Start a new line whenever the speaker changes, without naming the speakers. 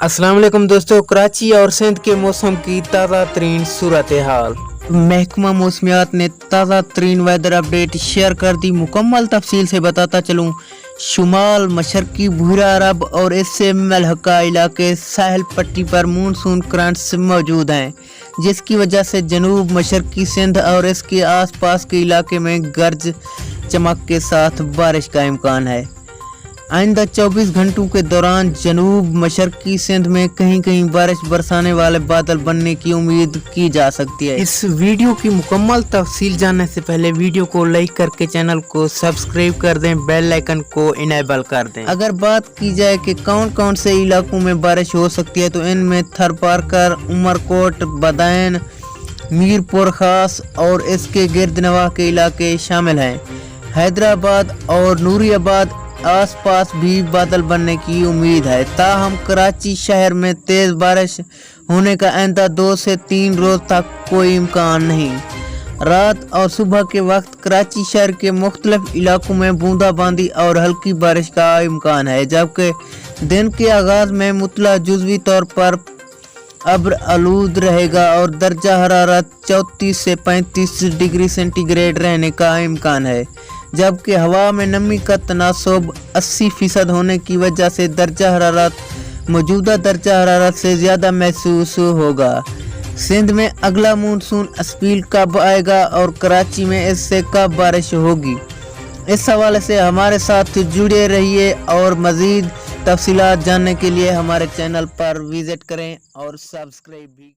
अस्सलाम वालेकुम दोस्तों, कराची और सिंध के मौसम की ताज़ा तरीन सूरत हाल। महकमा मौसमियात ने ताज़ा तरीन वेदर अपडेट शेयर कर दी। मुकम्मल तफसील से बताता चलूँ। शुमाल मशरकी भूरा अरब और इससे मलहका इलाके साहिल पट्टी पर मानसून करंट्स मौजूद हैं, जिसकी वजह से जनूब मशरकी सिंध और इसके आसपास के इलाके में गरज चमक के साथ बारिश का इम्कान है। आइंदा 24 घंटों के दौरान जनूब मशरकी सिंध में कहीं कहीं बारिश बरसाने वाले बादल बनने की उम्मीद की जा सकती है। इस वीडियो की मुकम्मल तफसील जानने से पहले वीडियो को लाइक करके चैनल को सब्सक्राइब कर दें, बेल आइकन को इनेबल कर दें। अगर बात की जाए कि कौन कौन से इलाकों में बारिश हो सकती है, तो इनमें थरपारकर, उमरकोट, बदैन, मीरपुर खास और इसके गिरदनवाह के इलाके शामिल हैं। हैदराबाद और नूरियाबाद आसपास भी बादल बनने की उम्मीद है। ताहम कराची शहर में तेज बारिश होने का आइंदा 2 से 3 रोज तक कोई इम्कान नहीं। रात और सुबह के वक्त कराची शहर के मुख्तलिफ इलाकों में बूंदाबांदी और हल्की बारिश का इम्कान है, जबकि दिन के आगाज में मुतला जुज़वी तौर पर अब्र आलूद रहेगा और दर्जा हरारत 34 से 35 डिग्री सेंटीग्रेड रहने का इम्कान है, जबकि हवा में नमी का तनासब 80% होने की वजह से दर्जा हरारत मौजूदा दर्जा हरारत से ज़्यादा महसूस होगा। सिंध में अगला मानसून अस्पील कब आएगा और कराची में इससे कब बारिश होगी, इस हवाले से हमारे साथ जुड़े रहिए और मज़ीद तफसीलात जानने के लिए हमारे चैनल पर विजिट करें और सब्सक्राइब भी